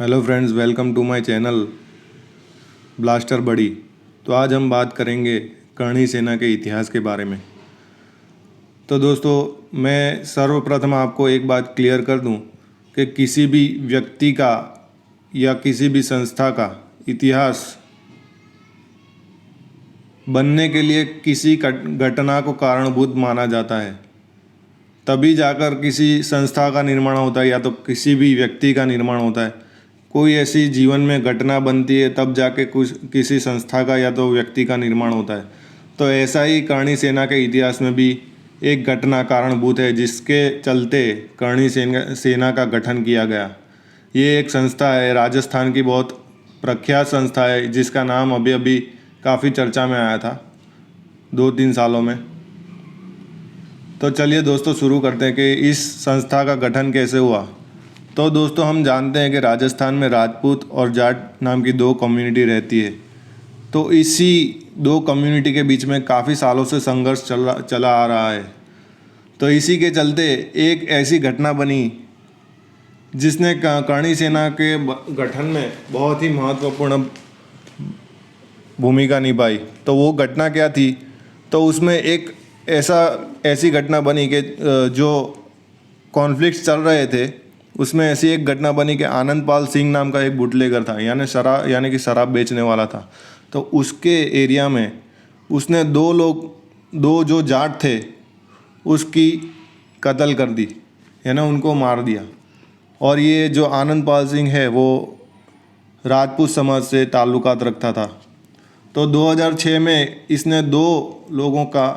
Hello friends, welcome to my channel blaster buddy. तो आज हम बात करेंगे करणी सेना के इतिहास के बारे में। तो दोस्तों, मैं सर्वप्रथम आपको एक बात क्लियर कर दूं कि किसी भी व्यक्ति का या किसी भी संस्था का इतिहास बनने के लिए किसी घटना को कारणभूत माना जाता है, तभी जाकर किसी संस्था का निर्माण होता है या तो किसी भी व्यक्ति का निर्माण होता है। कोई ऐसी जीवन में घटना बनती है तब जाके कुछ किसी संस्था का या तो व्यक्ति का निर्माण होता है। तो ऐसा ही करणी सेना के इतिहास में भी एक घटना कारणभूत है जिसके चलते करणी सेना का गठन किया गया। ये एक संस्था है, राजस्थान की बहुत प्रख्यात संस्था है जिसका नाम अभी अभी काफ़ी चर्चा में आया था 2-3 सालों में। तो चलिए दोस्तों, शुरू करते हैं कि इस संस्था का गठन कैसे हुआ। तो दोस्तों, हम जानते हैं कि राजस्थान में राजपूत और जाट नाम की 2 कम्युनिटी रहती है। तो इसी 2 कम्युनिटी के बीच में काफ़ी सालों से संघर्ष चला आ रहा है। तो इसी के चलते एक ऐसी घटना बनी जिसने करणी सेना के गठन में बहुत ही महत्वपूर्ण भूमिका निभाई। तो वो घटना क्या थी? तो उसमें एक ऐसी घटना बनी कि जो कॉन्फ्लिक्ट्स चल रहे थे उसमें ऐसी एक घटना बनी कि आनंदपाल सिंह नाम का एक बुटलेगर था, यानी कि शराब बेचने वाला था। तो उसके एरिया में उसने 2 जो जाट थे उसकी कत्ल कर दी, यानी उनको मार दिया। और ये जो आनंदपाल सिंह है वो राजपूत समाज से ताल्लुकात रखता था। तो 2006 में इसने 2 लोगों का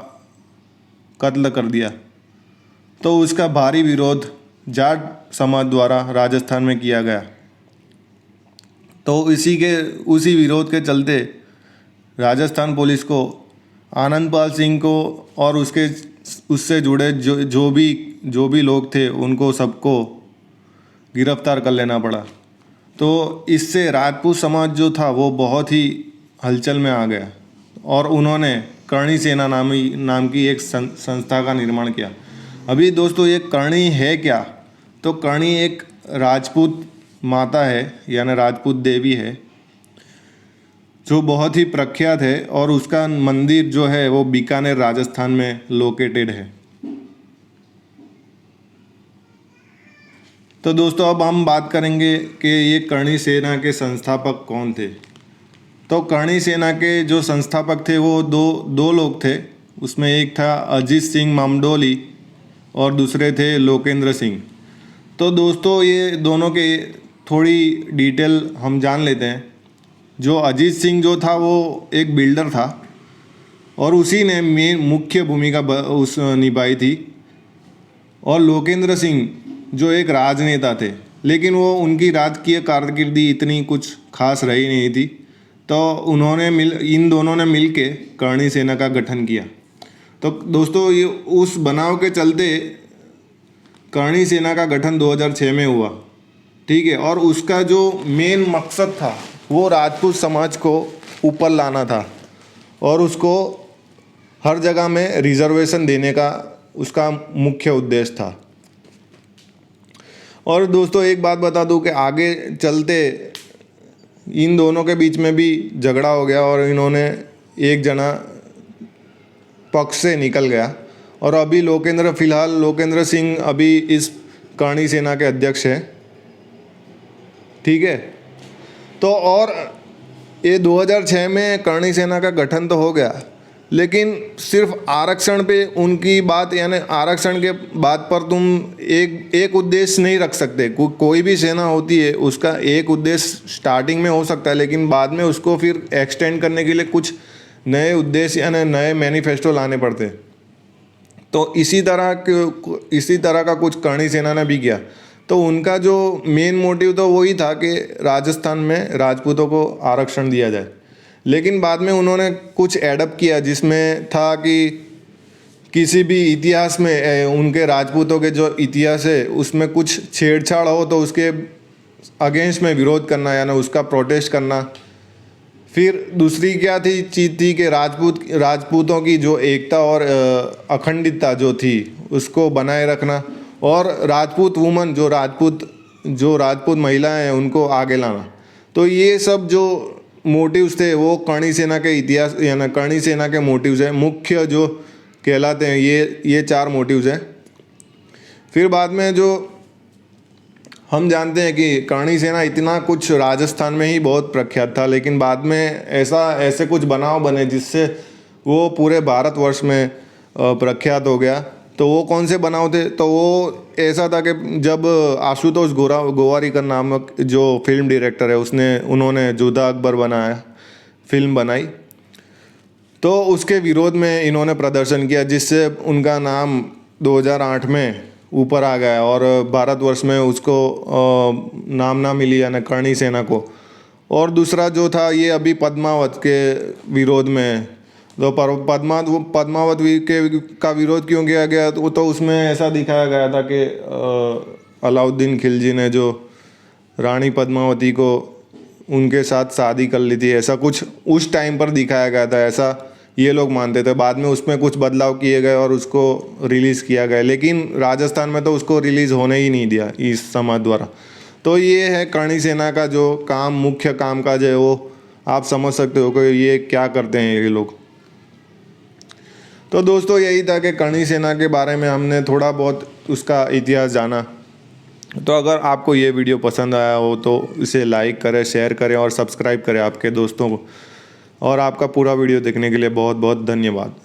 कत्ल कर दिया। तो उसका भारी विरोध जाट समाज द्वारा राजस्थान में किया गया। तो उसी विरोध के चलते राजस्थान पुलिस को आनंदपाल सिंह को और उससे जुड़े जो भी लोग थे उनको सबको गिरफ्तार कर लेना पड़ा। तो इससे राजपूत समाज जो था वो बहुत ही हलचल में आ गया और उन्होंने करणी सेना नाम की एक संस्था का निर्माण किया। अभी दोस्तों, ये करणी है क्या? तो करणी एक राजपूत माता है, यानी राजपूत देवी है, जो बहुत ही प्रख्यात है और उसका मंदिर जो है वो बीकानेर राजस्थान में लोकेटेड है। तो दोस्तों, अब हम बात करेंगे कि ये करणी सेना के संस्थापक कौन थे। तो करणी सेना के जो संस्थापक थे वो दो लोग थे। उसमें एक था अजीत सिंह मामडोली और दूसरे थे लोकेंद्र सिंह। तो दोस्तों, ये दोनों के थोड़ी डिटेल हम जान लेते हैं। जो अजीत सिंह जो था वो एक बिल्डर था और उसी ने मुख्य भूमिका निभाई थी। और लोकेंद्र सिंह जो एक राजनेता थे, लेकिन वो उनकी राजकीय कारकिर्दी इतनी कुछ खास रही नहीं थी। तो इन दोनों ने मिल के करणी सेना का गठन किया। तो दोस्तों, ये उस बनाव के चलते करणी सेना का गठन 2006 में हुआ, ठीक है। और उसका जो मेन मकसद था वो राजपूत समाज को ऊपर लाना था और उसको हर जगह में रिजर्वेशन देने का उसका मुख्य उद्देश्य था। और दोस्तों, एक बात बता दूं कि आगे चलते इन दोनों के बीच में भी झगड़ा हो गया और इन्होंने एक जना पक्ष से निकल गया। और अभी फिलहाल लोकेंद्र सिंह अभी इस करणी सेना के अध्यक्ष हैं, ठीक है। तो और ये 2006 में करणी सेना का गठन तो हो गया, लेकिन सिर्फ आरक्षण पे उनकी बात, यानी आरक्षण के बात पर तुम एक उद्देश्य नहीं रख सकते। कोई भी सेना होती है उसका एक उद्देश्य स्टार्टिंग में हो सकता है, लेकिन बाद में उसको फिर एक्सटेंड करने के लिए कुछ नए उद्देश्य यानी नए मैनिफेस्टो लाने पड़ते हैं। तो इसी तरह का कुछ करणी सेना ने भी किया। तो उनका जो मेन मोटिव तो वही था कि राजस्थान में राजपूतों को आरक्षण दिया जाए। लेकिन बाद में उन्होंने कुछ एडप्ट किया जिसमें था कि किसी भी इतिहास में उनके राजपूतों के जो इतिहास है उसमें कुछ छेड़छाड़ हो तो उसके अगेंस्ट में विरोध करना, यानी उसका प्रोटेस्ट करना। फिर दूसरी क्या चीज़ थी कि राजपूतों की जो एकता और अखंडितता जो थी उसको बनाए रखना। और राजपूत वुमन, जो राजपूत जो राजपूत महिलाएं हैं उनको आगे लाना। तो ये सब जो मोटिव्स थे वो करणी सेना के इतिहास यानी करणी सेना के मोटिव्स हैं, मुख्य जो कहलाते हैं ये 4 मोटिव्स हैं। फिर बाद में जो हम जानते हैं कि करणी सेना इतना कुछ राजस्थान में ही बहुत प्रख्यात था, लेकिन बाद में ऐसे कुछ बनाव बने जिससे वो पूरे भारतवर्ष में प्रख्यात हो गया। तो वो कौन से बनाव थे? तो वो ऐसा था कि जब आशुतोष गोवारिकर नामक जो फिल्म डायरेक्टर है उन्होंने जोधा अकबर फिल्म बनाई, तो उसके विरोध में इन्होंने प्रदर्शन किया, जिससे उनका नाम 2008 में ऊपर आ गया और भारतवर्ष में उसको नाम ना मिली यानी करणी सेना को। और दूसरा जो था ये अभी पद्मावत के विरोध में, तो पद्मावत का विरोध क्यों किया गया? तो उसमें ऐसा दिखाया गया था कि अलाउद्दीन खिलजी ने जो रानी पद्मावती को उनके साथ शादी कर ली थी, ऐसा कुछ उस टाइम पर दिखाया गया था, ऐसा ये लोग मानते थे। बाद में उसमें कुछ बदलाव किए गए और उसको रिलीज़ किया गया, लेकिन राजस्थान में तो उसको रिलीज़ होने ही नहीं दिया इस समाज द्वारा। तो ये है करणी सेना का जो मुख्य कामकाज है, वो आप समझ सकते हो कि ये क्या करते हैं ये लोग। तो दोस्तों यही था कि करणी सेना के बारे में हमने थोड़ा बहुत उसका इतिहास जाना। तो अगर आपको ये वीडियो पसंद आया हो तो इसे लाइक करें, शेयर करें और सब्सक्राइब करें आपके दोस्तों को। और आपका पूरा वीडियो देखने के लिए बहुत बहुत धन्यवाद।